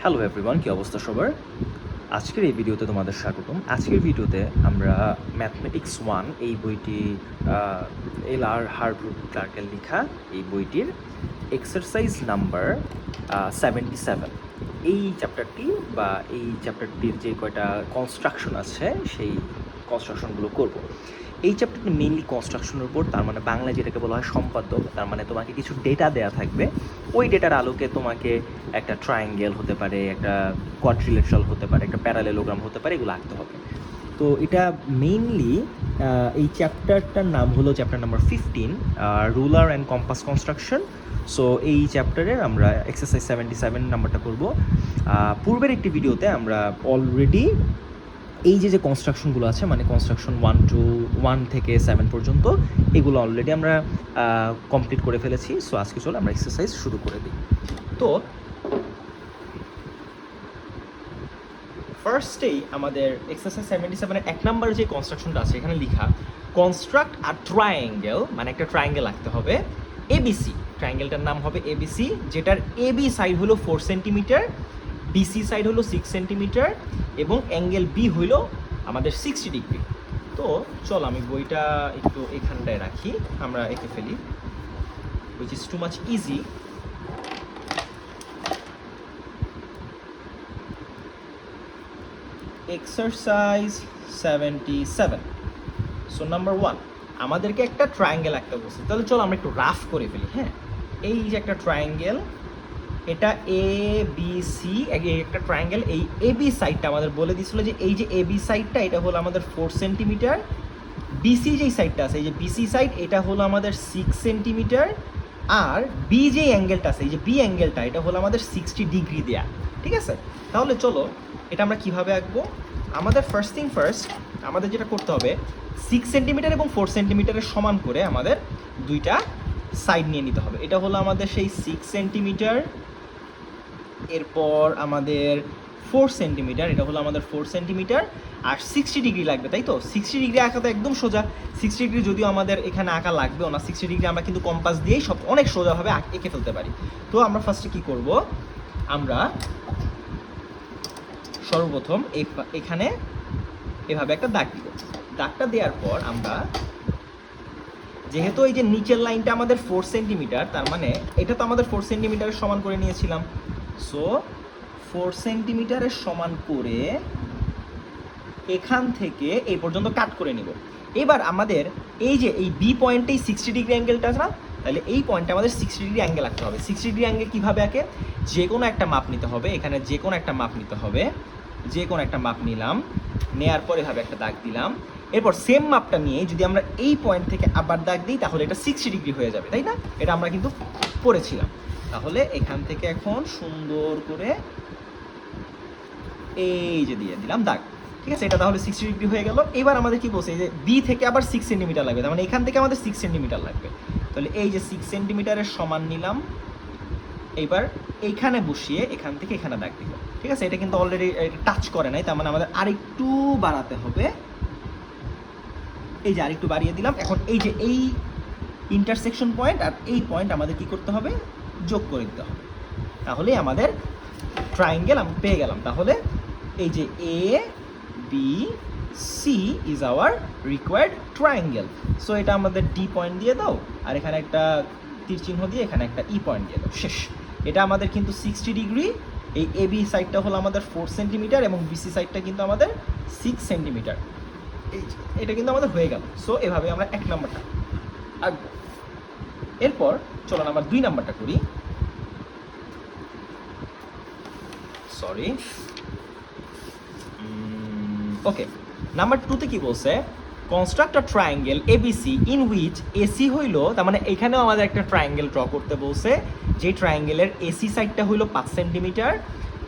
Hello everyone, কী অবস্থা সবার? আজকের এই ভিডিওতে তোমাদের স্বাগতম। আজকের ভিডিওতে আমরা ম্যাথমেটিক্স 1 এই বইটি এল.আর. হার্টরুট ক্লার্কের লেখা এই বইটির এক্সারসাইজ নাম্বার 77 এই চ্যাপ্টারটি বা এই চ্যাপ্টারটির যে কয়টা কনস্ট্রাকশন আছে সেই কনস্ট্রাকশনগুলো করব। এই চ্যাপ্টারটি মেইনলি কনস্ট্রাকশনের উপর, তার মানে বাংলায় যেটাকে বলা হয় সম্পাদ্য। তার মানে তোমাকে কিছু ডেটা দেয়া থাকবে, ওই ডেটার আলোকে তোমাকে একটা ট্রায়াঙ্গেল হতে পারে, একটা কোয়াড্রিলেটারাল হতে পারে, একটা প্যারালেলোগ্রাম হতে পারে, এগুলো আঁকতে হবে। তো এটা মেইনলি এই চ্যাপ্টারটার নাম হলো chapter number 15, ruler and compass construction. So এই চ্যাপ্টারের আমরা এক্সারসাইজ 77 নাম্বারটা করব। পূর্বের একটি ভিডিওতে আমরা অলরেডি এই যে কনস্ট্রাকশনগুলো আছে, মানে কনস্ট্রাকশন 1 থেকে 7 পর্যন্ত, এগুলো অলরেডি আমরা কমপ্লিট করে ফেলেছি। সো আজকে চলো আমরা এক্সারসাইজ শুরু করে দিই। তো ফার্স্টেই আমাদের এক্সারসাইজ 77-এর 1 নাম্বার যে কনস্ট্রাকশনটা আছে এখানে লেখা, কনস্ট্রাক্ট আ ট্রায়াঙ্গেল, মানে একটা ট্রায়াঙ্গেল আঁকতে হবে এবিসি। ট্রায়াঙ্গেলটার নাম হবে এবিসি, যেটার এবি সাইড হলো 4 সেন্টিমিটার, বিসি সাইড হলো 6 সেন্টিমিটার এবং অ্যাঙ্গেল বি হইল আমাদের 60 ডিগ্রি। তো চলো আমি বইটা একটু এখানটায় রাখি, আমরা এঁকে ফেলি, which is too much easy. Exercise 77। So number 1, আমাদেরকে একটা ট্রায়াঙ্গেল আঁকতে বলছে। তাহলে চলো আমরা একটু রাফ করে ফেলি। হ্যাঁ, এই যে একটা ট্রায়াঙ্গেল, এটা এ বি সি, একটা ট্রায়াঙ্গেল। এই এ বি সাইডটা আমাদের বলে দিয়েছিল যে এই যে এ বি সাইডটা এটা হলো আমাদের 4 সেন্টিমিটার, বিসি যেই সাইডটা আছে এই যে বিসি সাইড এটা হলো আমাদের 6 সেন্টিমিটার, আর বি যেই অ্যাঙ্গেলটা আছে এই যে বি অ্যাঙ্গেলটা এটা হলো আমাদের 60 ডিগ্রি দেয়া। ঠিক আছে, তাহলে চলো এটা আমরা কিভাবে আঁকবো। আমাদের ফার্স্ট থিং ফার্স্ট, আমাদের যেটা করতে হবে 6 সেন্টিমিটার এবং 4 সেন্টিমিটারের সমান করে আমাদের দুইটা সাইড নিয়ে নিতে হবে। এটা হলো আমাদের সেই 6 সেন্টিমিটার, এরপর আমাদের 4 সেন্টিমিটার, এটা হলো আমাদের 4 সেন্টিমিটার, আর 60 ডিগ্রি লাগবে, তাই তো? 60 ডিগ্রি আঁকা তো একদম সোজা। 60 ডিগ্রি যদিও আমাদের এখানে আঁকা লাগবেও না, 60 ডিগ্রি আমরা কিন্তু কম্পাস দিয়েই সব অনেক সোজাভাবে এঁকে ফেলতে পারি। তো আমরা ফার্স্টে কি করব, আমরা সর্বপ্রথম এখানে এভাবে একটা দাগ দিব। দাগটা দেওয়ার পর আমরা, যেহেতু এই যে নিচের লাইনটা আমাদের 4 সেন্টিমিটার, তার মানে এটা তো আমাদের 4 সেন্টিমিটারের সমান করে নিয়েছিলাম। সো 4 সেন্টিমিটারের সমান করে এখান থেকে এই পর্যন্ত কাট করে নিব। এবার আমাদের এই যে এই বি পয়েন্টেই 60 ডিগ্রি অ্যাঙ্গেলটা আছে না, তাহলে এই পয়েন্টে আমাদের 60 ডিগ্রি অ্যাঙ্গেল আঁকতে হবে। 60 ডিগ্রি অ্যাঙ্গেল কীভাবে আঁকে, যে কোনো একটা মাপ নিতে হবে, এখানে যে কোনো একটা মাপ নিতে হবে, যে কোনো একটা মাপ নিলাম, নেয়ার পর এভাবে একটা দাগ দিলাম। এরপর সেম মাপটা নিয়ে যদি আমরা এই পয়েন্ট থেকে আবার দাগ দিই তাহলে এটা 60 ডিগ্রি হয়ে যাবে, তাই না? এটা আমরা কিন্তু পড়েছিলাম। তাহলে এখান থেকে এখন সুন্দর করে এই যে দিয়ে দিলাম দাগ। ঠিক আছে, এটা তাহলে 60 ডিগ্রি হয়ে গেল। এবার আমাদের কি বলছে, এই যে বি থেকে আবার 6 সেন্টিমিটার লাগবে, তার মানে এখান থেকে আমাদের 6 সেন্টিমিটার লাগবে। তাহলে এই যে 6 সেন্টিমিটারের সমান নিলাম, এইবার এইখানে বসিয়ে এখান থেকে এখানে দাগ দিব। ঠিক আছে, এটা কিন্তু অলরেডি টাচ করে নাই, তার মানে আমাদের আরেকটু বাড়াতে হবে। এই যে আরেকটু বাড়িয়ে দিলাম। এখন এই যে এই ইন্টারসেকশন পয়েন্ট আর এই পয়েন্ট আমাদের কি করতে হবে, যোগ করে দিতে হবে। তাহলে আমাদের ট্রায়াঙ্গেল আমরা পেয়ে গেলাম। তাহলে এই যে A B C is our required triangle. So এটা আমাদের ডি পয়েন্ট দিয়ে দাও, আর এখানে একটা তীর চিহ্ন দিয়ে এখানে একটা ই পয়েন্ট দিয়ে দাও, শেষ। এটা আমাদের কিন্তু 60 ডিগ্রি। এই এ বি সাইডটা হলো আমাদের 4 সেন্টিমিটার এবং বিসি সাইডটা কিন্তু আমাদের 6 সেন্টিমিটার। এটা কিন্তু আমাদের হয়ে গেল। সো এভাবে আমরা 1 নাম্বারটা আঁকবো। এরপর চলো আমরা 2 নাম্বারটা করি। সরি, ওকে। নাম্বার 2তে কি বলছে, construct a triangle ABC in which AC হইল, তার মানে এখানেও আমাদের একটা ট্রায়াঙ্গেল ড্র করতে বলছে, যে ট্রায়াঙ্গেলের এসি সাইডটা হইল 5 সেন্টিমিটার,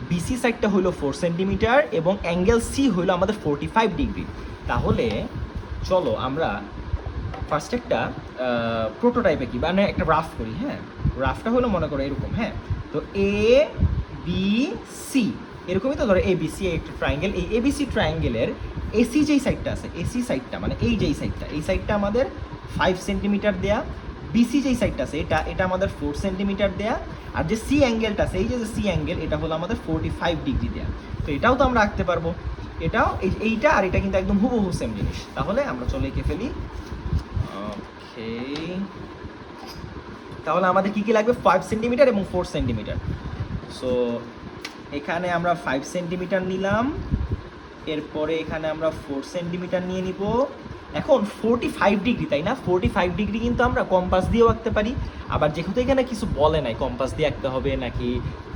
বিসি সাইডটা হইল 4 সেন্টিমিটার এবং অ্যাঙ্গেল সি হইল আমাদের 45 ডিগ্রি। তাহলে চলো আমরা ফার্স্ট একটা প্রোটোটাইপে কি, মানে একটা রাফ করি। হ্যাঁ, রাফটা হলো মনে করো এরকম। হ্যাঁ, তো এ বি সি এরকমই তো, ধরো এ বি সি একটা ট্রায়াঙ্গেল। এই এ বি সি ট্রায়াঙ্গেলের এসি যেই সাইডটা আছে, এসি সাইডটা মানে এই যেই সাইডটা, এই সাইডটা আমাদের 5 সেন্টিমিটার দেয়া, বিসি যেই সাইডটা আছে এটা আমাদের 4 সেন্টিমিটার দেয়া, আর যে সি অ্যাঙ্গেলটা আছে এই যে সি অ্যাঙ্গেল এটা হলো আমাদের 45 ডিগ্রি দেয়া। তো এটাও তো আমরা আঁকতে পারবো, এটাও এইটা আর এটা কিন্তু একদম হুবহু সেম জিনিস। তাহলে আমরা চলে এঁকে ফেলি। ওকে, তাহলে আমাদের কি কি লাগবে? 5 সেন্টিমিটার এবং 4 সেন্টিমিটার। সো এখানে আমরা 5 সেন্টিমিটার নিলাম, এরপরে এখানে আমরা 4 সেন্টিমিটার নিয়ে নিব। এখন 45 ডিগ্রি, তাই না? 45 ডিগ্রি কিন্তু আমরা কম্পাস দিয়েও আঁকতে পারি, আবার যেহেতু এখানে কিছু বলে নাই কম্পাস দিয়ে আঁকতে হবে নাকি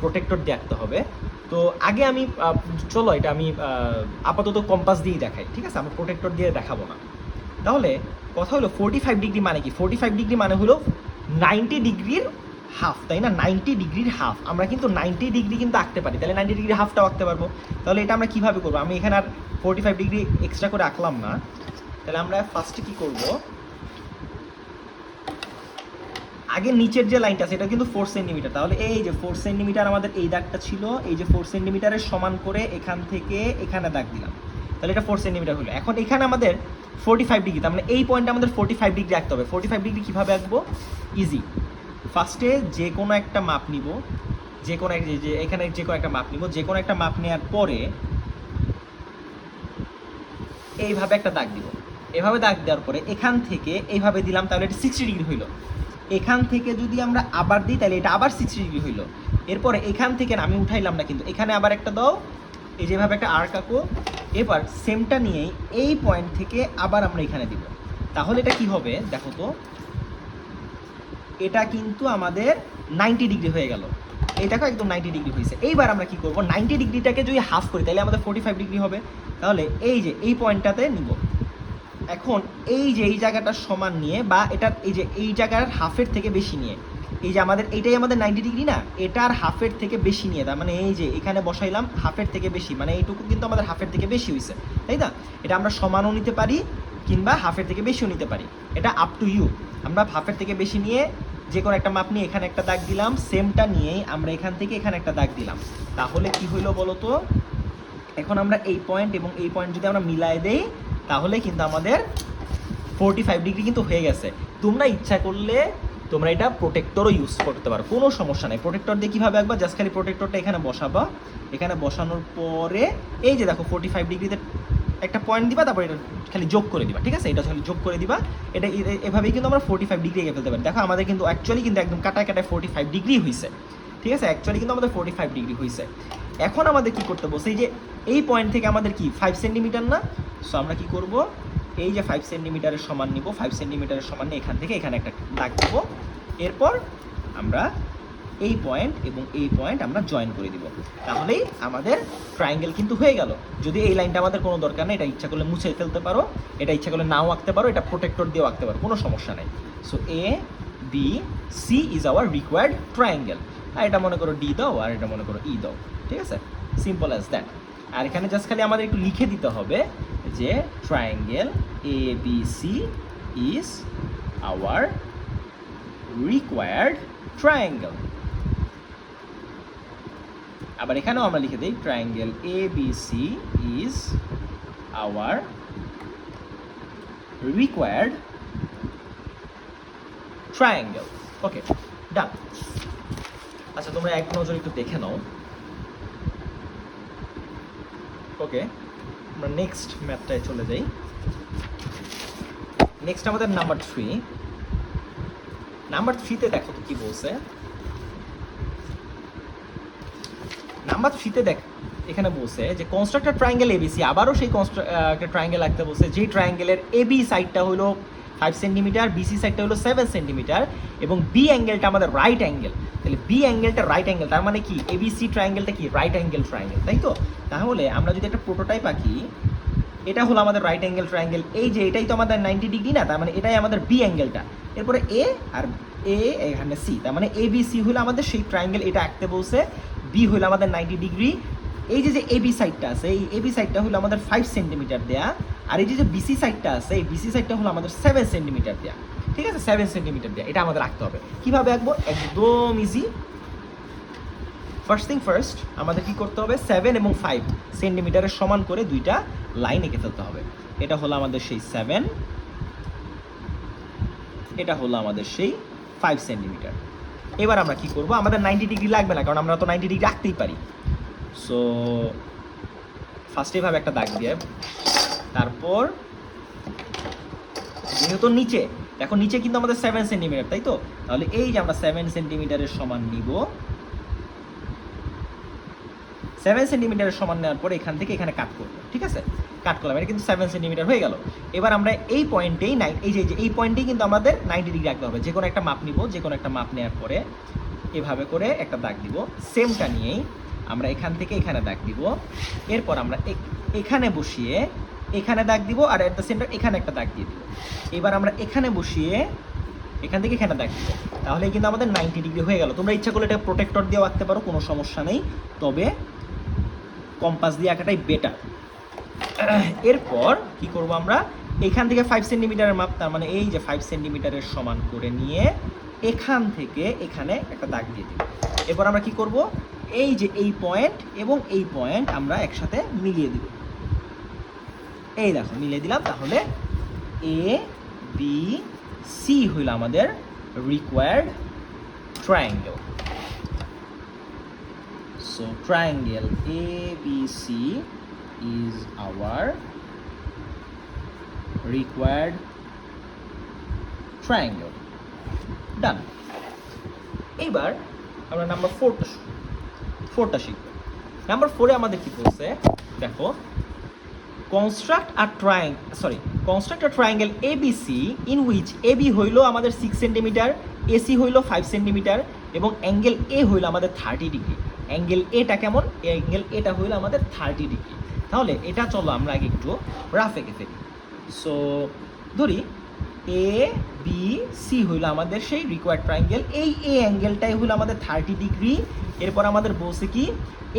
প্রোটেক্টর দিয়ে আঁকতে হবে, তো আগে আমি চলো এটা আমি আপাতত কম্পাস দিয়েই দেখাই, ঠিক আছে? আমরা প্রোটেক্টর দিয়ে দেখাবো না। তাহলে কথা হলো 45 ডিগ্রি মানে কি? 45 ডিগ্রি মানে হলো 90 ডিগ্রির হাফ, তাই না? 90 ডিগ্রির হাফ। আমরা কিন্তু 90 ডিগ্রি কিন্তু আঁকতে পারি, তাহলে 90 ডিগ্রি হাফটাও আঁকতে পারবো। তাহলে এটা আমরা কীভাবে করবো? আমি এখানে আর 45 ডিগ্রি এক্সট্রা করে আঁকলাম না। তাহলে আমরা ফার্স্টে কী করব, আগে নিচের যে লাইনটা আছে এটা কিন্তু 4 সেন্টিমিটার, তাহলে এই যে 4 সেন্টিমিটার আমাদের এই দাগটা ছিল, এই যে 4 সেন্টিমিটারের সমান করে এখান থেকে এখানে দাগ দিলাম, তাহলে এটা 4 সেন্টিমিটার হলো। এখন এখানে আমাদের 45 ডিগ্রি, তার মানে এই পয়েন্টে আমাদের 45 ডিগ্রি আঁকতে হবে। 45 ডিগ্রি কীভাবে আঁকবো? ইজি। ফার্স্টে যে কোনো একটা মাপ নিব, যে কোনো এখানে যে কোনো একটা মাপ নিব, যে কোনো একটা মাপ নেওয়ার পরে এইভাবে একটা দাগ দিব। এভাবে দাগ দেওয়ার পরে এখান থেকে এইভাবে দিলাম, তাহলে এটা 60 ডিগ্রি হইলো। এখান থেকে যদি আমরা আবার দিই তাহলে এটা আবার 60 ডিগ্রি হইলো। এরপরে এখান থেকে আমি উঠাইলাম না কিন্তু, এখানে আবার একটা দাও, এই যেভাবে একটা আর্ক আঁকো। এবার সেমটা নিয়েই এই পয়েন্ট থেকে আবার আমরা এখানে দিব। তাহলে এটা কি হবে দেখো তো, এটা কিন্তু আমাদের 90 ডিগ্রি হয়ে গেল। এই দেখো একদম 90 ডিগ্রি হয়েছে। এইবার আমরা কি করব, 90 ডিগ্রিটাকে যদি হাফ করি তাহলে আমাদের 45 ডিগ্রি হবে। তাহলে এই যে এই পয়েন্টটাতে নিব। এখন এই যে এই জায়গাটার সমান নিয়ে, বা এটার এই যে এই জায়গার হাফের থেকে বেশি নিয়ে, এই যে আমাদের এইটাই আমাদের 90 ডিগ্রি না, এটার হাফের থেকে বেশি নিয়ে, তার মানে এই যে এখানে বসাইলাম হাফের থেকে বেশি, মানে এইটুকু কিন্তু আমাদের হাফের থেকে বেশি হয়েছে, তাই না? এটা আমরা সমানও নিতে পারি কিংবা হাফের থেকে বেশিও নিতে পারি, এটা আপ টু ইউ। আমরা হাফের থেকে বেশি নিয়ে যে কোনো একটা মাপ নিয়ে এখানে একটা দাগ দিলাম, সেমটা নিয়েই আমরা এখান থেকে এখানে একটা দাগ দিলাম। তাহলে কি হইলো বলো তো, এখন আমরা এই পয়েন্ট এবং এই পয়েন্ট যদি আমরা মিলাই দেই তাহলে কিন্তু আমাদের 45 ডিগ্রি কিন্তু হয়ে গেছে। তোমরা ইচ্ছা করলে তোমরা এটা প্রোটেক্টরও ইউজ করতে পারো, কোনো সমস্যা নেই। প্রোটেক্টর দিয়ে কীভাবে আঁকবা, জাস্ট খালি প্রোটেক্টরটা এখানে বসাবা, এখানে বসানোর পরে এই যে দেখো 45 ডিগ্রিতে একটা পয়েন্ট দিবা, তারপর এটা খালি যোগ করে দিবা, ঠিক আছে? এটা খালি যোগ করে দিবা। এটা এভাবেই কিন্তু আমরা 45 ডিগ্রি এঁকে ফেলতে পারি। দেখো আমাদের কিন্তু অ্যাকচুয়ালি কিন্তু একদম কাটায় কাটায় 45 ডিগ্রি হয়েছে, ঠিক আছে? অ্যাকচুয়ালি কিন্তু আমাদের 45 ডিগ্রি হয়েছে। এখন আমাদের কি করতে বলছে, এই যে এই পয়েন্ট থেকে আমাদের কি 5 সেন্টিমিটার না? সো আমরা কি করব, এই যে 5 সেন্টিমিটারের সমান নিব, 5 সেন্টিমিটারের সমান নিয়ে এখান থেকে এখানে একটা দাগ দেবো। এরপর আমরা এই পয়েন্ট এবং এই পয়েন্ট আমরা জয়েন করে দিব, তাহলেই আমাদের ট্রায়াঙ্গেল কিন্তু হয়ে গেল। যদি এই লাইনটা আমাদের কোনো দরকার নেই, এটা ইচ্ছা করলে মুছে ফেলতে পারো, এটা ইচ্ছা করলে নাও আঁকতে পারো, এটা প্রোটেক্টর দিয়েও আঁকতে পারো, কোনো সমস্যা নেই। So A B C is our required triangle. আর এটা মনে করো ডি দাও, আর এটা মনে করো ই দাও, ঠিক আছে? Simple as that. আর এখানে জাস্ট খালি আমাদের একটু লিখে দিতে হবে যে triangle A B C is our required triangle. আবার এখানেও আমরা লিখে দিই triangle A B C is our required triangle. Okay, done. আচ্ছা, তোমরা এক নজর একটু দেখে নাও। ওকে, আমরা নেক্সট ম্যাথটায় চলে যাই। নেক্সট আমাদের নাম্বার 3। নাম্বার 3তে দেখো তো কি বলছে। নাম্বার 3তে দেখ, এখানে বলছে যে কনস্ট্রাক্ট ট্রায়াঙ্গেল এবিসি। আবারও সেই একটা ট্রায়াঙ্গেল আঁকতে বলছে, যে ট্রায়াঙ্গেলের এবি সাইডটা হলো 5 সেন্টিমিটার, বিসি সাইডটা হলো 7 সেন্টিমিটার, এবং বি অ্যাঙ্গেলটা আমাদের রাইট অ্যাঙ্গেল। তাহলে বি অ্যাঙ্গেলটা রাইট অ্যাঙ্গেল, তার মানে কি এবিসি ট্রায়াঙ্গেলটা কি রাইট অ্যাঙ্গেল ট্রায়াঙ্গেল, তাই তো? তাহলে আমরা যদি একটা প্রোটোটাইপ আঁকি, এটা হলো আমাদের রাইট অ্যাঙ্গেল ট্রায়াঙ্গেল, এই যে এটাই তো আমাদের 90 ডিগ্রি না, তার মানে এটাই আমাদের বি অ্যাঙ্গেলটা। এরপরে এ আর এ, এখানে সি, তার মানে এ বি সি হলো আমাদের সেই ট্রায়াঙ্গেল, এটা আঁকতে বলছে। বি হলো আমাদের 90 ডিগ্রি। এই যে এবি সাইডটা আছে, এই এবি সাইডটা হলো আমাদের 5 সেন্টিমিটার দেয়া, আর এই যে বিসি সাইডটা আছে, এই বিসি সাইডটা হলো আমাদের 7 সেন্টিমিটার দেয়া, ঠিক আছে? 7 সেন্টিমিটার দেয়া, এটা আমাদের আঁকতে হবে। কীভাবে আঁকবো? একদম ইজি। ফার্স্ট থিং ফার্স্ট, আমাদের কি করতে হবে, 7 এবং 5 সেন্টিমিটারের সমান করে দুইটা লাইন এঁকে ফেলতে হবে। এটা হলো আমাদের সেই 7, এটা হলো আমাদের সেই 5 সেন্টিমিটার। এবার আমরা কি করব, আমাদের 90 ডিগ্রি লাগবে না কারণ আমরা তো 90 ডিগ্রি রাখতেই পারি। সো ফার্স্ট এভাবে একটা দাগ দিয়ে, তারপর যেহেতু নিচে দেখো, নিচে কিন্তু আমাদের 7 সেন্টিমিটার, তাই তো? তাহলে এই যে আমরা 7 সেন্টিমিটারের সমান নিব, 7 সেন্টিমিটারের সমান নেওয়ার পরে এখান থেকে এখানে কাট করবো, ঠিক আছে? কাট করলাম, এটা কিন্তু 7 সেন্টিমিটার হয়ে গেল। এবার আমরা এই পয়েন্টেই এই পয়েন্টেই কিন্তু আমাদের 90 ডিগ্রি রাখতে হবে। যে কোনো একটা মাপ নিব, যে কোনো একটা মাপ নেওয়ার পরে এভাবে করে একটা দাগ দিব, সেমটা নিয়েই আমরা এখান থেকে এখানে দাগ দিব। এরপর আমরা এখানে বসিয়ে এখানে দাগ দিব, আর এট দ্য সেন্টার এখানে একটা দাগ দিয়ে দিব। এবার আমরা এখানে বসিয়ে এখান থেকে এখানে দাগ দিব, তাহলে কিন্তু আমাদের 90 ডিগ্রি হয়ে গেল। তোমরা ইচ্ছা করলে এটা প্রোটেক্টর দিয়েও আঁকতে পারো, কোনো সমস্যা নেই, তবে কম্পাস দিয়ে আঁকাটাই বেটার। এরপর কি করব, আমরা এখান থেকে 5 সেন্টিমিটারের মাপ, তার মানে এই যে 5 সেন্টিমিটারের সমান করে নিয়ে এখান থেকে এখানে একটা দাগ দিয়ে দিব। এরপর আমরা কি করব, এই যে এই পয়েন্ট এবং এই পয়েন্ট আমরা একসাথে মিলিয়ে দিব। এই দেখো মিলিয়ে দিলাম। তাহলে এ বি সি হইল আমাদের required triangle. So triangle ABC is our required triangle. Done. এবার আমরা নাম্বার 4টা শিখব। নাম্বার 4-এ আমাদের কি বলছে দেখো, construct a triangle ABC in which AB হইল আমাদের 6 সেন্টিমিটার, AC হইল 5 সেন্টিমিটার এবং অ্যাঙ্গেল A হইল আমাদের 30 ডিগ্রি। অ্যাঙ্গেল এটা কেমন? অ্যাঙ্গেল এটা হইল আমাদের 30 ডিগ্রি। তাহলে এটা চলো আমরা আগে একটু রাফ এঁকে ফেলি। সো ধরি এ বি সি হইল আমাদের সেই রিকোয়ার্ড ট্রায়াঙ্গেল। এই এ অ্যাঙ্গেলটাই হইল আমাদের 30 ডিগ্রি। এরপর আমাদের বলছে কি,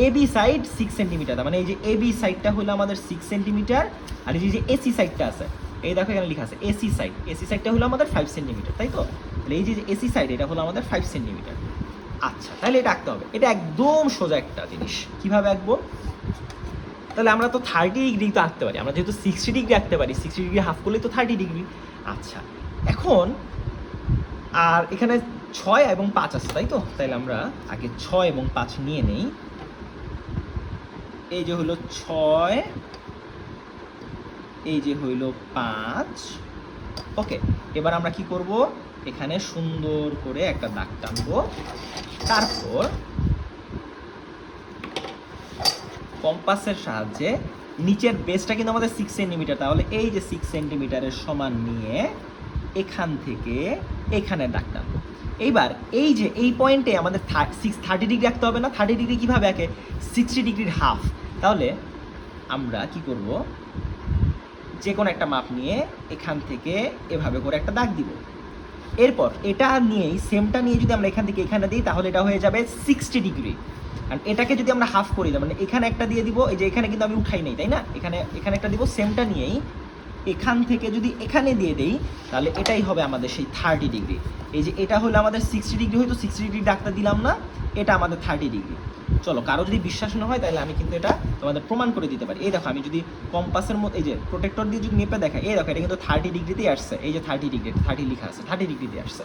এ বি সাইড 6 সেন্টিমিটার, মানে এই যে এ বি সাইডটা হলো আমাদের 6 সেন্টিমিটার, আর এই যে এসি সাইডটা আছে, এই দেখো এখানে লেখা আছে এসি সাইডটা হলো আমাদের 5 সেন্টিমিটার, তাই তো? তাহলে এই যে এসি সাইড এটা হলো আমাদের 5 সেন্টিমিটার। আচ্ছা, তাহলে এটা আঁকতে হবে। এটা একদম সোজা একটা জিনিস। কিভাবে আঁকবো? তাহলে আমরা তো 30 ডিগ্রি তো আঁকতে পারি, আমরা যেহেতু 60 ডিগ্রি আঁকতে পারি, 60 ডিগ্রি হাফ করলেই তো 30 ডিগ্রি। আচ্ছা, এখন আর এখানে 6 এবং 5 আছে, তাই তো? তাহলে আমরা আগে 6 এবং 5 নিয়ে নেই। এই যে হলো 6, এই যে হইল 5। ওকে, এবার আমরা কি করব, এখানে সুন্দর করে একটা দাগ টানবো। তারপর কম্পাসের সাহায্যে নিচের বেসটা কিন্তু আমাদের 6 সেন্টিমিটার, তাহলে এই যে 6 সেন্টিমিটারের সমান নিয়ে এখান থেকে এখানে দাগ টানবো। এইবার এই যে এই পয়েন্টে আমাদের 30 ডিগ্রি রাখতে হবে না? 30 ডিগ্রি কীভাবে আঁকে? 60 ডিগ্রির হাফ। তাহলে আমরা কি করব, যে কোনো একটা মাপ নিয়ে এখান থেকে এভাবে করে একটা দাগ দিব। এরপর এটা নিয়েই সেমটা নিয়ে যদি আমরা এখান থেকে এখানে দিই, তাহলে এটা হয়ে যাবে 60 ডিগ্রি। আর এটাকে যদি আমরা হাফ করি, মানে এখানে একটা দিয়ে দিব, এই যে এখানে কিন্তু আমি উঠাই নাই, তাই না? এখানে একটা দিব, সেমটা নিয়েই এখান থেকে যদি এখানে দিয়ে দেই, তাহলে এটাই হবে আমাদের সেই 30 ডিগ্রি। এই যে এটা হলো আমাদের 60 ডিগ্রি, হয়তো 60 ডিগ্রি দাগটা দিলাম না, এটা আমাদের 30 ডিগ্রি। চলো, কারো যদি বিশ্বাস না হয় তাহলে আমি কিন্তু এটা তোমাদের প্রমাণ করে দিতে পারি। এই দেখো, আমি যদি কম্পাসের মধ্যে এই যে প্রোটেক্টর দিয়ে যদি মেপে দেখাই, এই দেখো এটা কিন্তু 30 ডিগ্রিতেই আসছে। এই যে 30 ডিগ্রি, 30 লেখা আছে, 30 ডিগ্রিতে আসছে।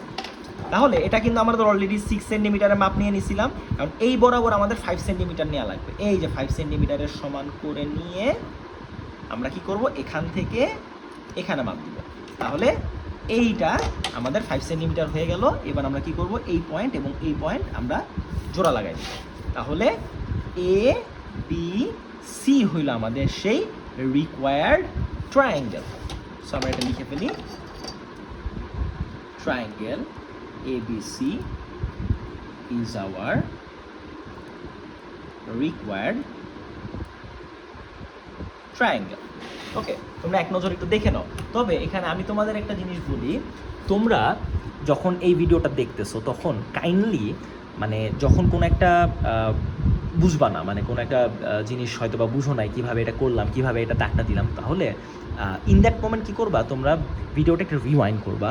তাহলে এটা কিন্তু আমাদের অলরেডি 6 সেন্টিমিটারের মাপ নিয়ে নিছিলাম, কারণ এই বরাবর আমাদের 5 সেন্টিমিটার নেওয়া লাগবে। এই যে 5 সেন্টিমিটারের সমান করে নিয়ে আমরা কি করব, এখান থেকে এখানে মাপ দিব। তাহলে এইটা আমাদের 5 সেন্টিমিটার হয়ে গেল। এবার আমরা কি করব, এই পয়েন্ট এবং এই পয়েন্ট আমরা জোড়া লাগাই দিব। তাহলে এ বি সি হইল আমাদের সেই রিকোয়ার্ড ট্রায়াঙ্গেল। সো আমরা এটা লিখে ফেলি, triangle ABC is our required triangle. ওকে, তোমরা এক নজর একটু দেখে নাও। তবে এখানে আমি তোমাদের একটা জিনিস বলি, তোমরা যখন এই ভিডিওটা দেখতেছো তখন কাইন্ডলি মানে যখন কোনো একটা বুঝবা না, মানে কোনো একটা জিনিস হয়তো বা বুঝো নাই কীভাবে এটা করলাম, কীভাবে এটা দাগটা দিলাম, তাহলে ইন দ্যাট মোমেন্ট কী করবা, তোমরা ভিডিওটা একটু রিওয়াইন্ড করবা।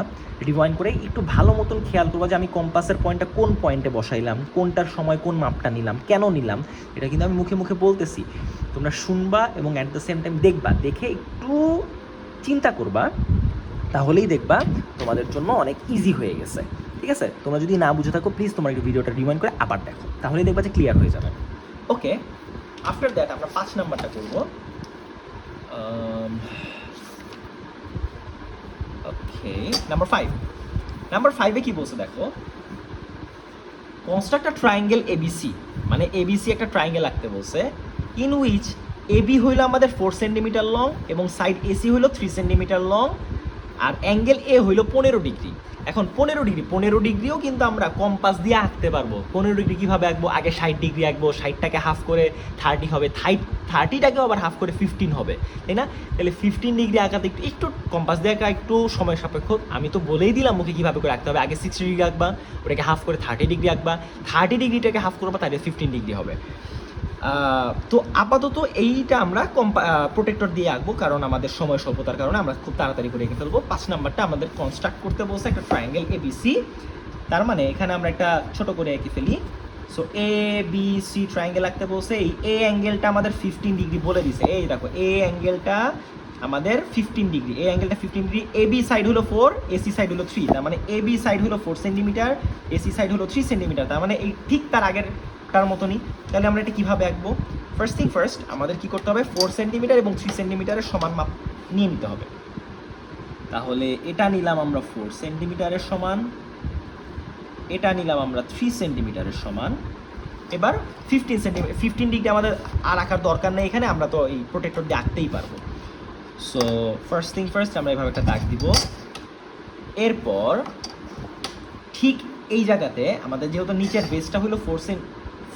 রিওয়াইন্ড করে একটু ভালো মতন খেয়াল করবা যে আমি কম্পাসের পয়েন্টটা কোন পয়েন্টে বসাইলাম, কোনটার সময় কোন মাপটা নিলাম, কেন নিলাম। এটা কিন্তু আমি মুখে মুখে বলতেছি, তোমরা শুনবা এবং অ্যাট দ্য সেম টাইম দেখবা, দেখে একটু চিন্তা করবা, তাহলেই দেখবা তোমাদের জন্য অনেক ইজি হয়ে গেছে। ঠিক আছে? তোমরা যদি না বুঝে থাকো প্লিজ তোমরা একটু ভিডিওটা রিমাইন্ড করে আবার দেখো, তাহলেই দেখবা যে ক্লিয়ার হয়ে যাবে। ওকে, আফটার দ্যাট আমরা 5 নাম্বারটা করব। ওকে, নাম্বার 5 কি বলছে দেখো, কনস্ট্রাক্ট আ ট্রায়াঙ্গেল এবিসি, মানে এবিসি একটা ট্রায়াঙ্গেল আঁকতে বলছে, ইন উইচ এবি হইলো আমাদের 4 সেন্টিমিটার লং এবং সাইড এসি হইলো 3 সেন্টিমিটার লং, আর অ্যাঙ্গেল এ হইলো 15 ডিগ্রি। এখন 15 ডিগ্রিও কিন্তু আমরা কম্পাস দিয়ে আঁকতে পারবো। 15 ডিগ্রি কীভাবে আঁকবো, আগে 60 ডিগ্রি আঁকবো, 60টাকে হাফ করে 30 হবে, 30টাকেও আবার হাফ করে 15 হবে, তাই না? তাহলে 15 ডিগ্রি আঁকাতে একটু কম্পাস দিয়ে আঁকা একটু সময় সাপেক্ষ। আমি তো বলেই দিলাম মুখে কীভাবে করে আঁকতে হবে, আগে 60 ডিগ্রি আঁকবা, ওটাকে হাফ করে 30 ডিগ্রি আঁকবা, 30 ডিগ্রিটাকে হাফ করবা, তাহলে 15 ডিগ্রি হবে। তো আপাতত এইটা আমরা প্রোটেক্টর দিয়ে আঁকবো, কারণ আমাদের সময় স্বল্পতার কারণে আমরা খুব তাড়াতাড়ি করে এঁকে ফেলবো। 5 নাম্বারটা আমাদের কনস্ট্রাক্ট করতে বলছে একটা ট্রায়াঙ্গেল এবিসি। তার মানে এখানে আমরা একটা ছোট করে এঁকে ফেলি। So A B C triangle আঁকতে বলছে, এই এ অ্যাঙ্গেলটা আমাদের 15 ডিগ্রি বলে দিছে। এই দেখো এ অ্যাঙ্গেলটা আমাদের 15 degree, A অ্যাঙ্গেলটা 15 degree, A B side হলো 4, এসি সাইড হলো 3, তার মানে এ বি সাইড হলো 4 সেন্টিমিটার, এসি সাইড হলো 3 সেন্টিমিটার, তার মানে এই ঠিক তার আগেরটার মতনই। তাহলে আমরা এটা কীভাবে আঁকবো? ফার্স্ট থিং ফার্স্ট, আমাদের কি করতে হবে, 4 সেন্টিমিটার এবং 3 সেন্টিমিটারের সমান মাপ নিয়ে নিতে হবে। তাহলে এটা নিলাম আমরা 4 সেন্টিমিটারের সমান, এটা নিলাম আমরা 3 সেন্টিমিটারের সমান। এবার 15 ডিগ্রি আমাদের আর আঁকার দরকার নেই এখানে, আমরা তো এই প্রোটেক্টর দিয়ে আঁকতেই পারবো। সো ফার্স্ট থিং ফার্স্ট, আমরা এভাবে একটা দাগ দিব। এরপর ঠিক এই জায়গাতে আমাদের যেহেতু নিচের বেসটা হলো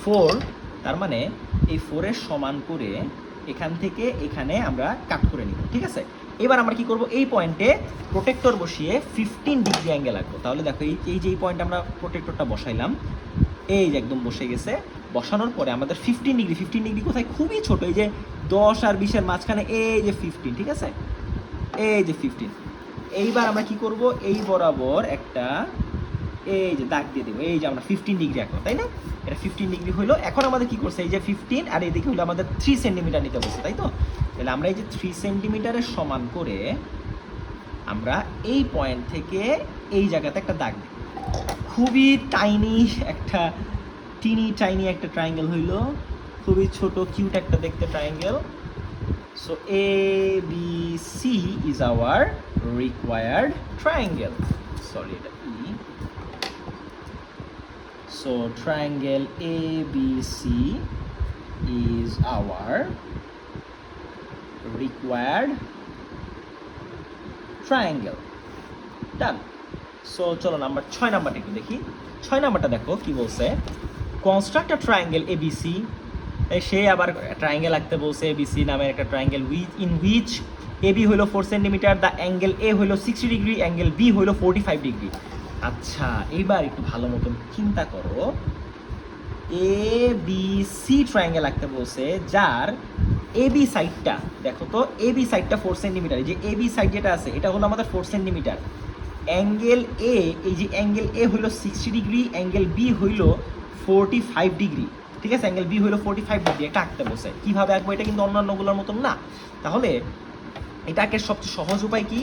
4, তার মানে এই 4-এর সমান করে এখান থেকে এখানে আমরা কাট করে নিব, ঠিক আছে? এবার আমরা কি করব, এই পয়েন্টে প্রোটেক্টর বসিয়ে 15 ডিগ্রি অ্যাঙ্গেল আঁকবো। তাহলে দেখো এই যে এই পয়েন্টে আমরা প্রোটেক্টরটা বসাইলাম, এই যে একদম বসে গেছে। বসানোর পরে আমাদের 15 ডিগ্রি কোথায়, খুবই ছোট, এই যে 10 আর 20-এর মাঝখানে এই যে 15, ঠিক আছে? এই যে 15। এইবার আমরা কি করব, এই বরাবর একটা এই যে দাগ দিয়ে দেবো, এই যে আমরা 15 ডিগ্রি আঁকবো, তাই না? এটা 15 ডিগ্রি হলো। এখন আমাদের কি করছে, এই যে 15 আর এদিকে হলো আমাদের 3 সেন্টিমিটার নিতে বলছে, তাই তো? তাহলে আমরা এই যে 3 সেন্টিমিটারের সমান করে আমরা এই পয়েন্ট থেকে এই জায়গাতে একটা দাগ দিই। খুবই টাইনি একটা টাইনি একটা ট্রায়াঙ্গেল হইলো, খুবই ছোট কিউট একটা দেখতে triangle. So A B C is our required triangle, sorry এটা ই। So triangle ABC is our required triangle. Done. So চলো নাম্বার 6 নাম্বারটা একটু দেখি। 6 নাম্বারটা দেখো কি বলছে, কনস্ট্রাক্ট আ ট্রায়াঙ্গেল এবিসি। সে আবার ট্রায়াঙ্গেল আঁকতে বলছে, এবিসি নামের একটা ট্রায়াঙ্গেল ইন হুইচ এবি হলো 4 সেন্টিমিটার, দ্য অ্যাঙ্গেল এ হলো 60 ডিগ্রি, অ্যাঙ্গেল বি হলো 45 ডিগ্রি। আচ্ছা, এইবার একটু ভালো মতন চিন্তা করো, এ বি সি ট্রায়াঙ্গেল আঁকতে বলছে, যার এ বি সাইডটা দেখো তো, এ বি সাইডটা 4 সেন্টিমিটার, এই যে এ বি সাইড যেটা আছে এটা হলো আমাদের 4 সেন্টিমিটার। অ্যাঙ্গেল এ, এই যে অ্যাঙ্গেল এ হইলো 60 ডিগ্রি, অ্যাঙ্গেল বি হইলো 45 ডিগ্রি, ঠিক আছে? অ্যাঙ্গেল বি হইলো 45 ডিগ্রি, এটা আঁকতে বলছে। কীভাবে আঁকবো, এটা কিন্তু অন্যান্যগুলোর মতন না। তাহলে এটা আঁকার সবচেয়ে সহজ উপায় কি,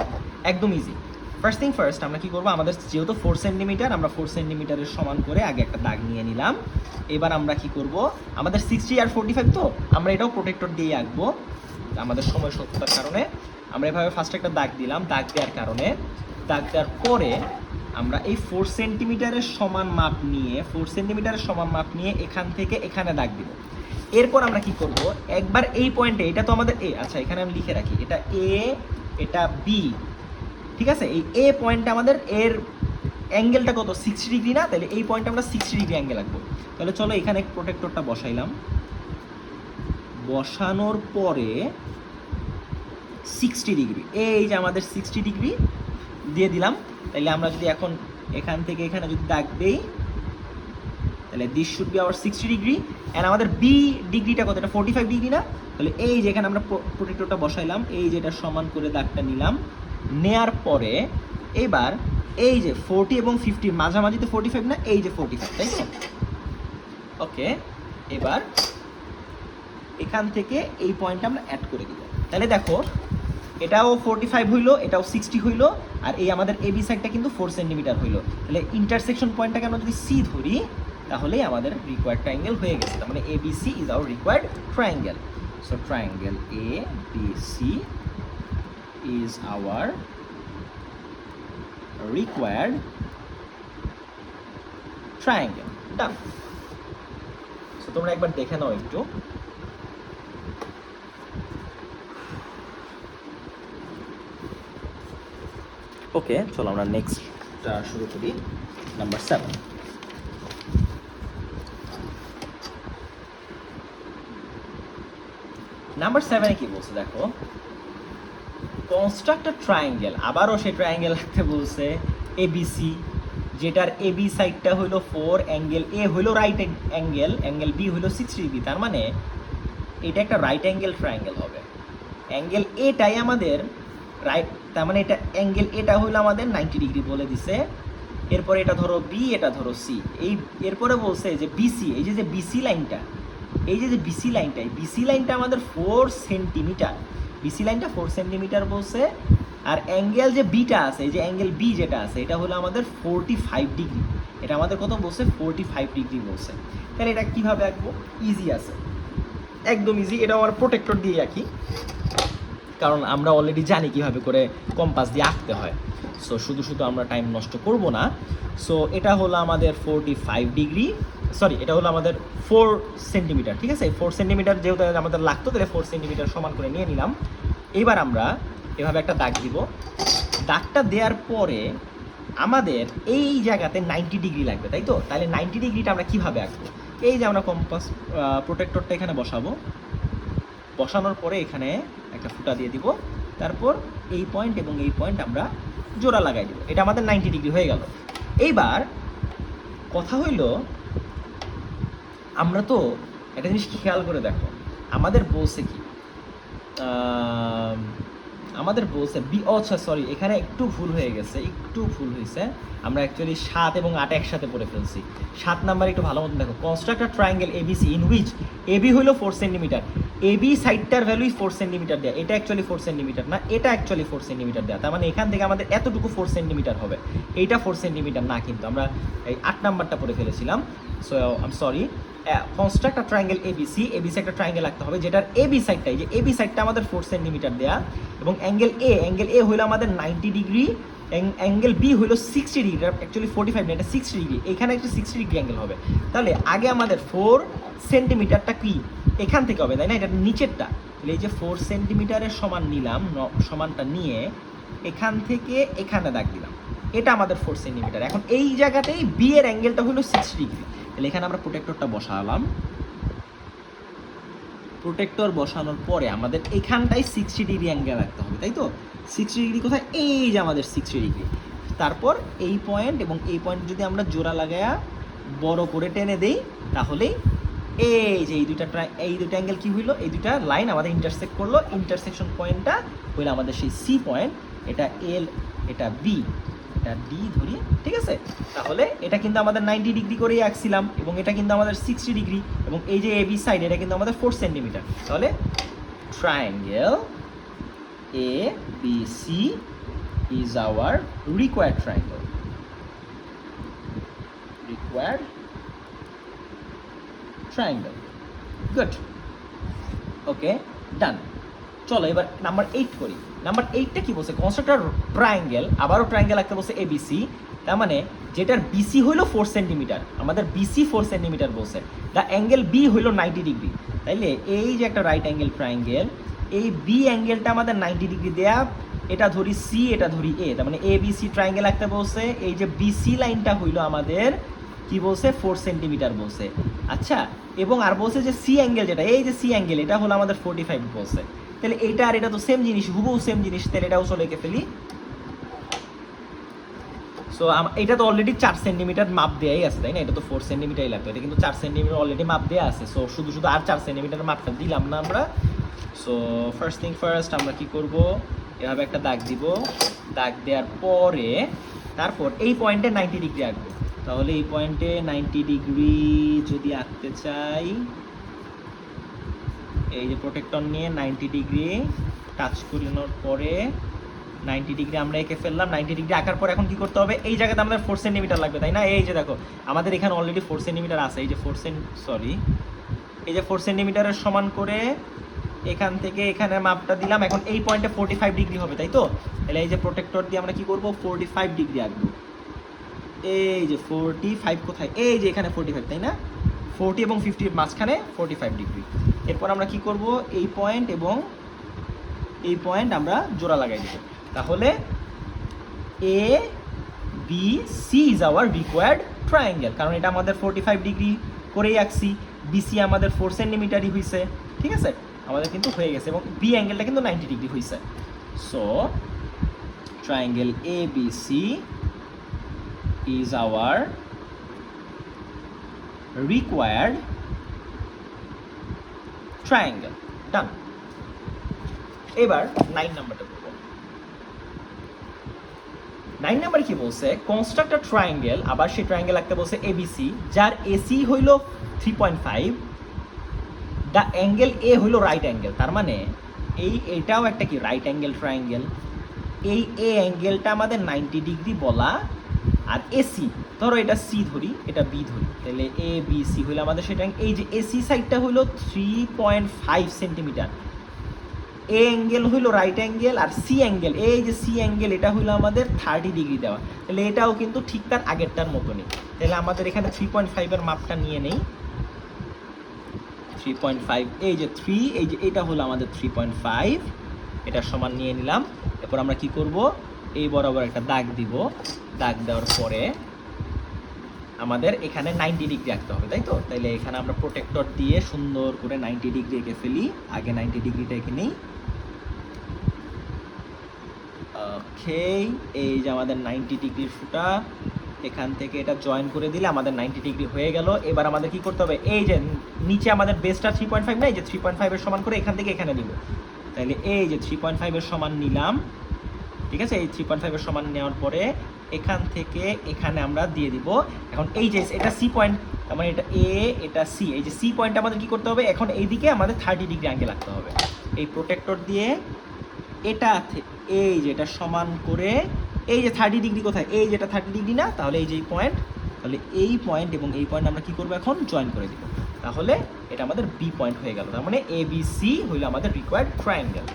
একদম ইজি। ফার্স্ট থিং ফার্স্ট, আমরা কি করবো, আমাদের যেহেতু 4 সেন্টিমিটার, আমরা 4 সেন্টিমিটারের সমান করে আগে একটা দাগ নিয়ে নিলাম। এবার আমরা কি করব, আমাদের 60 আর 45 তো, আমরা এটাও প্রোটেক্টর দিয়ে আঁকবো আমাদের সময় স্বল্পতার কারণে। আমরা এভাবে ফার্স্ট একটা দাগ দিলাম, দাগ দেওয়ার কারণে, দাগ দেওয়ার পরে আমরা এই 4 সেন্টিমিটারের সমান মাপ নিয়ে, 4 সেন্টিমিটারের সমান মাপ নিয়ে এখান থেকে এখানে দাগ দিব। এরপর আমরা কি করব, একবার এই পয়েন্টে, এটা তো আমাদের এ, আচ্ছা এখানে আমি লিখে রাখি, এটা এ, এটা বি, ঠিক আছে? এই এ পয়েন্টটা আমাদের, এর অ্যাঙ্গেলটা কত, 60 ডিগ্রি না? তাহলে এই পয়েন্টে আমরা 60 ডিগ্রি অ্যাঙ্গেল আঁকবো। তাহলে চলো এখানে প্রোটেক্টরটা বসাইলাম, বসানোর পরে 60 ডিগ্রি, এই যে আমাদের 60 ডিগ্রি দিয়ে দিলাম। তাহলে আমরা যদি এখন এখান থেকে এখানে যদি দাগ দেই, তাহলে this should be hour 60 degree. And আমাদের বি ডিগ্রিটা কত, এটা 45 ডিগ্রি না? তাহলে এই যে এখানে আমরা প্রোটেক্টরটা বসাইলাম, এই যেটা সমান করে দাগটা নিলাম, নেয়ার পরে এবার এই যে 40 এবং 50 মাঝামাঝি তো 45 না, এই যে 45, তাই তো? ওকে, এবার এখান থেকে এই পয়েন্টটা আমরা অ্যাড করে দিব। তাহলে দেখো এটাও 45 হইলো, এটাও 60 হইলো, আর এই আমাদের এবি সাইডটা কিন্তু 4 সেন্টিমিটার হইলো। তাহলে ইন্টারসেকশন পয়েন্টটাকে আমরা যদি সি ধরি তাহলেই আমাদের রিকোয়ার্ড ট্রায়াঙ্গেল হয়ে গেছে। তার মানে ABC is our required triangle. So triangle A B C is our required triangle. Done. So তোমরা একবার দেখে নাও একটু। ওকে, চলো আমরা নেক্সটটা শুরু করি। নাম্বার 7। নাম্বার 7 কি বলছে দেখো, কনস্ট্রাক্ট আ ট্রায়াঙ্গেল। আবারও সে ট্রায়াঙ্গেল রাখতে বলছে এবিসি, যেটার এবি সাইডটা হইলো 4, অ্যাঙ্গেল এ হইলো রাইট অ্যাঙ্গেল, অ্যাঙ্গেল বি হইলো 60 ডিগ্রি। তার মানে এটা একটা রাইট অ্যাঙ্গেল ট্রায়াঙ্গেল হবে। অ্যাঙ্গেল এটাই আমাদের রাইট, তার মানে এটা অ্যাঙ্গেল এটা হইলো আমাদের 90 ডিগ্রি বলে দিছে। এরপরে এটা ধরো বি, এটা ধরো সি। এই এরপরে বলছে যে বিসি, এই যে বিসি লাইনটা, এই যে বিসি লাইনটা, এই বিসি লাইনটা আমাদের 4 সেন্টিমিটার। বিসি লাইনটা 4 সেন্টিমিটার বলছে। আর অ্যাঙ্গেল যে বিটা আছে, এই যে অ্যাঙ্গেল বি যেটা আছে, এটা হলো আমাদের 45 ডিগ্রি। এটা আমাদের কত বলছে? 45 ডিগ্রি বলছে। তাহলে এটা কিভাবে আঁকবো? ইজি আছে, একদম ইজি। এটা আমার প্রোটেক্টর দিয়ে আঁকি, কারণ আমরা অলরেডি জানি কিভাবে করে কম্পাস দিয়ে আঁকতে হয়। সো শুধু শুধু আমরা টাইম নষ্ট করব না। সো এটা হলো আমাদের 45 ডিগ্রি, সরি এটা হলো আমাদের 4 সেন্টিমিটার, ঠিক আছে? 4 সেন্টিমিটার যেহেতু আমাদের লাগতো, তাহলে 4 সেন্টিমিটার সমান করে নিয়ে নিলাম। এইবার আমরা এভাবে একটা দাগ দিব। দাগটা দেওয়ার পরে আমাদের এই জায়গাতে 90 ডিগ্রি লাগবে, তাই তো? তাহলে 90 ডিগ্রিটা আমরা কিভাবে আঁকবো? এই যে আমরা কম্পাস প্রোটেক্টরটা এখানে বসাবো, বসানোর পরে এখানে একটা ফুটা দিয়ে দিব। তারপর এই পয়েন্ট এবং এই পয়েন্ট আমরা জোড়া লাগাই দিব। এটা আমাদের 90 ডিগ্রি হয়ে গেল। এইবার কথা হইল, আমরা তো একটা জিনিস খেয়াল করে দেখো, আমাদের বলছে কি, আমাদের বলছে বি, আচ্ছা সরি, এখানে একটু ভুল হয়ে গেছে, একটু ভুল হয়েছে। আমরা অ্যাকচুয়ালি 7 এবং 8 একসাথে পড়ে ফেলছি। 7 নাম্বার একটু ভালো মতন দেখো, construct a triangle ABC in which AB হইলো 4 সেন্টিমিটার। এবি সাইডটার ভ্যালুই 4 সেন্টিমিটার দেয়া। এটা অ্যাকচুয়ালি 4 সেন্টিমিটার না, এটা অ্যাকচুয়ালি 4 সেন্টিমিটার দেয়া। তার মানে এখান থেকে আমাদের এতটুকু 4 সেন্টিমিটার হবে। এইটা 4 সেন্টিমিটার না, কিন্তু আমরা এই 8 নাম্বারটা পড়ে ফেলেছিলাম। So I am sorry. Construct a triangle ABC, ABC একটা ট্রায়াঙ্গেল রাখতে হবে, যেটার এবি সাইডটা, এই যে এবি সাইডটা আমাদের 4 সেন্টিমিটার দেয়া, এবং অ্যাঙ্গেল এ হইলো আমাদের 90 ডিগ্রি, অ্যাঙ্গেল বি হইলো 60 ডিগ্রি। অ্যাকচুয়ালি 45 না, এটা 60 ডিগ্রি। এখানে একটা 60 ডিগ্রি অ্যাঙ্গেল হবে। তাহলে আগে আমাদের 4 সেন্টিমিটারটা কি এখান থেকে হবে, তাই না? এটা নিচেরটা। তাহলে এই যে 4 সেন্টিমিটারের সমান নিলাম, সমানটা নিয়ে এখান থেকে এখানে দাগ দিলাম। এটা আমাদের 4 সেন্টিমিটার। এখন এই জায়গাতেই বি এর অ্যাঙ্গেলটা হলো 60 ডিগ্রি। তাহলে এখানে আমরা প্রোটেক্টরটা বসালাম। প্রোটেক্টর বসানোর পরে আমাদের এখানটাই 60 ডিগ্রি অ্যাঙ্গেল রাখতে হবে, তাই তো? 60 ডিগ্রি কোথায়? এই যে আমাদের 60 ডিগ্রি। তারপর এই পয়েন্ট এবং এই পয়েন্ট যদি আমরা জোড়া লাগায়া বড় করে টেনে দেই, তাহলেই এই যে এই দুইটা অ্যাঙ্গেল কি হইলো, এই দুইটা লাইন আমাদের ইন্টারসেক্ট করলো। ইন্টারসেকশন পয়েন্টটা হইলো আমাদের সেই সি পয়েন্ট। এটা এল, এটা বি, এটা ডি ধরি, ঠিক আছে? তাহলে এটা কিন্তু আমাদের 90 ডিগ্রি করেই আঁকছিলাম, এবং এটা কিন্তু আমাদের 60 ডিগ্রি, এবং এই যে এবি সাইড, এটা কিন্তু আমাদের 4 সেন্টিমিটার। তাহলে triangle A B C is our required triangle. Required triangle. Good, okay, done. চলো এবার নাম্বার 8 করি। নাম্বার 8টা কি বলছে? কনস্ট্রাক্ট ট্রায়াঙ্গেল, আবারও ট্রায়াঙ্গেল একটা বলছে এবিসি। তার মানে যেটার বিসি হইলো 4 সেন্টিমিটার, আমাদের বিসি 4 সেন্টিমিটার বলছে। দ্য অ্যাঙ্গেল বি হইলো 90 ডিগ্রি। তাইলে এই যে একটা রাইট অ্যাঙ্গেল ট্রায়াঙ্গেল, এই বি অ্যাঙ্গেলটা আমাদের 90 ডিগ্রি দেয়া। এটা ধরি সি, এটা ধরি এ, তার মানে এ বি সি ট্রায়াঙ্গেল একটা বলছে। এই যে বিসি লাইনটা হইলো আমাদের কি বলছে? 4 সেন্টিমিটার বলছে। আচ্ছা, এবং আর বলছে যে সি অ্যাঙ্গেল, যেটা এই যে সি অ্যাঙ্গেল, এটা হলো আমাদের 45 বলছে। তাহলে এইটা আর এটা তো সেম জিনিস, হুবহু সেম জিনিস। তাহলে এটাও চলে এঁকে ফেলি। সো এটা তো অলরেডি 4 সেন্টিমিটার মাপ দেয়াই আছে, তাই না? এটা তো 4 সেন্টিমিটারই লাগতো, এটা কিন্তু 4 সেন্টিমিটার অলরেডি মাপ দেওয়া আছে। সো শুধু শুধু আর 4 সেন্টিমিটার মাপটা দিলাম না আমরা। সো ফার্স্ট থিং ফার্স্ট, আমরা কি করব? এভাবে একটা দাগ দিব। দাগ দেওয়ার পরে তারপর এই পয়েন্টে 90 ডিগ্রি আঁকবো। তাহলে এই পয়েন্টে 90 ডিগ্রি যদি আঁকতে চাই, এই যে প্রোটেক্টর নিয়ে 90 ডিগ্রি টাচ করানোর পরে 90 ডিগ্রি আমরা এঁকে ফেললাম। 90 ডিগ্রি আঁকার পর এখন কি করতে হবে, এই জায়গাতে আমাদের 4 সেন্টিমিটার লাগবে, তাই না? এই যে দেখো আমাদের এখানে অলরেডি 4 সেন্টিমিটার আছে, এই যে 4 সেন্টিমিটারের সমান করে এখান থেকে এখানে মাপটা দিলাম। এখন এই পয়েন্টে 45 ডিগ্রি হবে, তাই তো? তাহলে এই যে প্রোটেক্টর দিয়ে আমরা কি করব, 45 ডিগ্রি আঁকবো। এই যে 45 কোথায়, এই যে এখানে 45, তাই না? 40 এবং 50 মাঝখানে 45 ডিগ্রি। এরপর আমরা কি করব, এই পয়েন্ট এবং এই পয়েন্ট আমরা জোড়া লাগাই দেব। তাহলে A B C is our required triangle, কারণ এটা আমাদের 45 ডিগ্রি করেই আঁকছি। বিসি আমাদের 4 সেন্টিমিটারই হয়েছে, ঠিক আছে? আমাদের কিন্তু হয়ে গেছে, এবং বি অ্যাঙ্গেলটা কিন্তু 90 ডিগ্রি হয়েছে। So triangle A B C is our required triangle. Done. এবার 9 নাম্বারটা করব। 9 নাম্বার কি বলছে, কনস্ট্রাক্ট আ ট্রায়াঙ্গেল, আবার সেই ট্রায়াঙ্গেল আঁকতে বলছে এবিসি, যার এসি হইল 3.5, দ্য অ্যাঙ্গেল এ হইল রাইট অ্যাঙ্গেল। তার মানে এটাও একটা কি রাইট অ্যাঙ্গেল ট্রায়াঙ্গেল। এই এ অ্যাঙ্গেলটা আমাদের 90 ডিগ্রি বলা, আর এসি ধরো এটা সি ধরি, এটা বি ধরি, তাহলে এ বি সি হইলো আমাদের সেটা। এই যে এসি সাইডটা হইলো 3.5 সেন্টিমিটার, এ অ্যাঙ্গেল হইলো রাইট অ্যাঙ্গেল, আর সি অ্যাঙ্গেল, এই যে সি অ্যাঙ্গেল এটা হইলো আমাদের 30 ডিগ্রি দেওয়া। তাহলে এটাও কিন্তু ঠিক তার আগেরটার মতনই। তাহলে আমাদের এখানে 3.5 এর মাপটা নিয়ে নেই। 3.5, এই যে 3, এই যে এটা হলো আমাদের 3.5, এটার সমান নিয়ে নিলাম। এরপর আমরা কি করব, এই বরাবর একটা দাগ দিব। দাগ দেওয়ার পরে আমাদের এখানে 90 ডিগ্রি আঁকতে হবে, তাই তো? তাইলে এখানে আমরা প্রোটেক্টর দিয়ে সুন্দর করে 90 ডিগ্রি এঁকে ফেলি। আগে 90 ডিগ্রিটা এঁকে নিই। ওকে, এই যে আমাদের 90 ডিগ্রির ফুটা, এখান থেকে এটা জয়েন করে দিলে আমাদের 90 ডিগ্রি হয়ে গেল। এবার আমাদের কি করতে হবে, এই যে নিচে আমাদের বেসটা 3.5 না, এই যে 3.5 এর সমান করে এখান থেকে এখানে নিব। তাইলে এই যে 3.5 এর সমান নিলাম, ঠিক আছে? এই 3.5 এর সমান নেওয়ার পরে এখান থেকে এখানে আমরা দিয়ে দিব। এখন এই যে এটা সি পয়েন্ট, তার মানে এটা এ, এটা সি, এই যে সি পয়েন্ট আমাদের কি করতে হবে, এখন এইদিকে আমাদের 30 ডিগ্রি অ্যাঙ্গেল রাখতে হবে। এই প্রোটেক্টর দিয়ে এটা এই যে এটা সমান করে, এই যে 30 ডিগ্রি কোথায়, এই যেটা 30 ডিগ্রি না, তাহলে এই যে এই পয়েন্ট, তাহলে এই পয়েন্ট এবং এই পয়েন্ট আমরা কি করব, এখন জয়েন করে দিব। তাহলে এটা আমাদের বি পয়েন্ট হয়ে গেল। তার মানে এ বি সি হইল আমাদের required triangle.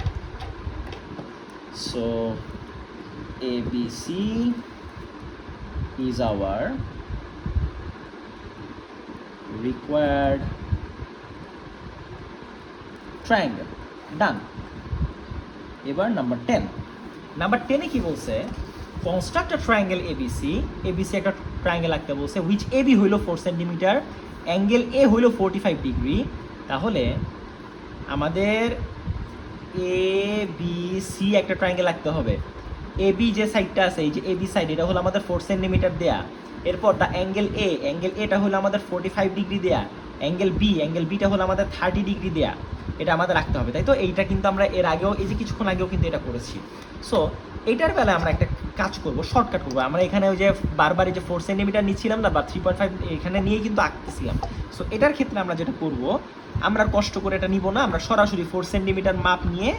So ABC is our required triangle. Done. এবার নাম্বার 10। নাম্বার 10 কি বলছে, construct a triangle ABC। ABC একটা ট্রায়াঙ্গেল আঁকতে বলছে, হুইচ AB হইল 4 সেন্টিমিটার, অ্যাঙ্গেল A হইল 45 ডিগ্রি। তাহলে আমাদের ABC একটা ট্রায়াঙ্গেল আঁকতে হবে। এবি যে সাইডটা আছে, এই যে এবি সাইড, এটা হলো আমাদের 4 সেন্টিমিটার দেয়া। এরপর দ্য অ্যাঙ্গেল এটা হলো আমাদের 45 ডিগ্রি দেয়া। অ্যাঙ্গেল বিটা হলো আমাদের 30 ডিগ্রি দেয়া। এটা আমাদের রাখতে হবে, তাই তো? এইটা কিন্তু আমরা এর আগেও, এই যে কিছুক্ষণ আগেও কিন্তু এটা করেছি। সো এইটার বেলায় আমরা একটা কাজ করব, শর্টকাট করবো। আমরা এখানে ওই যে বারবার এই যে 4 সেন্টিমিটার নিচ্ছিলাম না, বা 3.5 এখানে নিয়েই কিন্তু আঁকতেছিলাম। সো এটার ক্ষেত্রে আমরা যেটা করব, আমরা কষ্ট করে এটা নিব না, আমরা সরাসরি 4 সেন্টিমিটার মাপ নিয়ে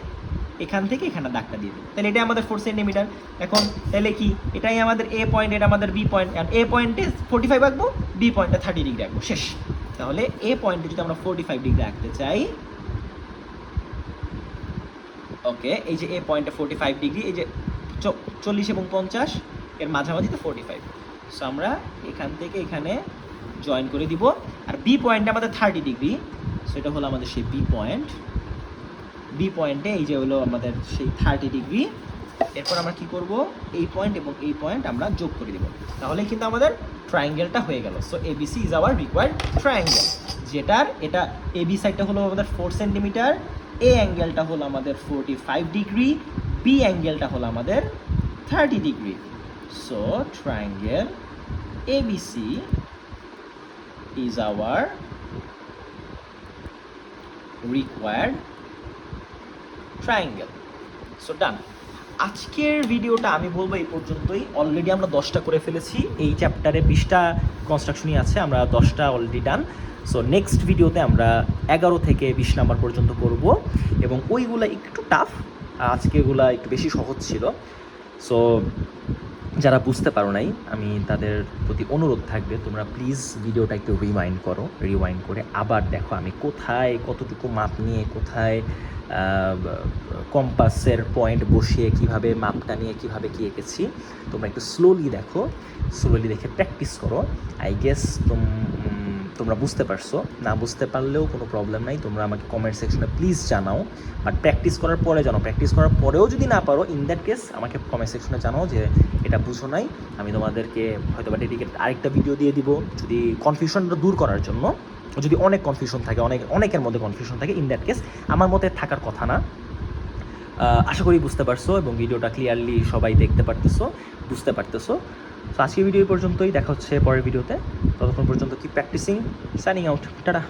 এখান থেকে এখানে দাগটা দিয়ে দেবো। তাহলে এটা আমাদের 4 সেন্টিমিটার। এখন তাহলে কি, এটাই আমাদের এ পয়েন্ট, এটা আমাদের বি পয়েন্ট। এ পয়েন্টে 45 আঁকবো, বি পয়েন্টে 30 ডিগ্রি আঁকবো, শেষ। তাহলে এ পয়েন্টে যদি আমরা 45 ডিগ্রি আঁকতে চাই, ওকে, এই যে এ পয়েন্টে 45 ডিগ্রি, এই যে 40 এবং 50 এর মাঝামাঝিতে 45। সো আমরা এখান থেকে এখানে জয়েন করে দিব। আর বি পয়েন্টে আমাদের 30 ডিগ্রি, সো এটা হলো আমাদের সেই বি পয়েন্ট। বি পয়েন্টে এই যে হলো আমাদের সেই 30 ডিগ্রি। এরপর আমরা কি করব, এই পয়েন্ট এবং এই পয়েন্ট আমরা যোগ করে দিব। তাহলে কিন্তু আমাদের ট্রায়াঙ্গেলটা হয়ে গেল। So ABC is our required triangle, যেটার এটা এবি সাইডটা হলো আমাদের 4 সেন্টিমিটার, এ অ্যাঙ্গেলটা হলো আমাদের 45 ডিগ্রি, বি অ্যাঙ্গেলটা হলো আমাদের 30 degree. So triangle ABC is our required triangle. So done. আজকের ভিডিওটা আমি বলবো এই পর্যন্তই। অলরেডি আমরা 10টা করে ফেলেছি। এই চ্যাপ্টারে 20টা কনস্ট্রাকশনই আছে, আমরা 10টা অলরেডি ডান। সো নেক্সট ভিডিওতে আমরা 11 থেকে 20 নাম্বার পর্যন্ত করব, এবং ওইগুলো একটু টাফ, আজকেগুলা একটু বেশি সহজ ছিল। সো যারা বুঝতে পারো নাই, আমি তাদের প্রতি অনুরোধ থাকবে তোমরা প্লিজ ভিডিওটা একটু রিওয়াইন্ড করে আবার দেখো আমি কোথায় কতটুকু মাপ নিয়ে কোথায় কম্পাসের পয়েন্ট বসিয়ে কিভাবে মাপটা নিয়ে কিভাবে কি এঁকেছি। তোমরা একটু স্লোলি দেখে প্র্যাকটিস করো। আই গেস তোমরা বুঝতে পারছো। না বুঝতে পারলেও কোনো প্রবলেম নাই, তোমরা আমাকে কমেন্ট সেকশনে প্লিজ জানাও। বাট প্র্যাকটিস করার পরে জানাও, প্র্যাকটিস করার পরেও যদি না পারো, ইন দ্যাট কেস আমাকে কমেন্ট সেকশনে জানাও যে এটা বুঝো নাই। আমি তোমাদেরকে হয়তো বা ডেডিকেট আরেকটা ভিডিও দিয়ে দিব, যদি কনফিউশনটা দূর করার জন্য। যদি অনেক কনফিউশন থাকে, অনেকের মধ্যে কনফিউশন থাকে, ইন দ্যাট কেস আমার মতে থাকার কথা না। আশা করি বুঝতে পারছো এবং ভিডিওটা ক্লিয়ারলি সবাই দেখতে পারতেছো, বুঝতে পারতেছো। তো আজকের ভিডিও পর্যন্তই, দেখা হচ্ছে পরের ভিডিওতে। ততক্ষণ পর্যন্ত কি প্র্যাকটিসিং, সাইনিং আউট, টাটা।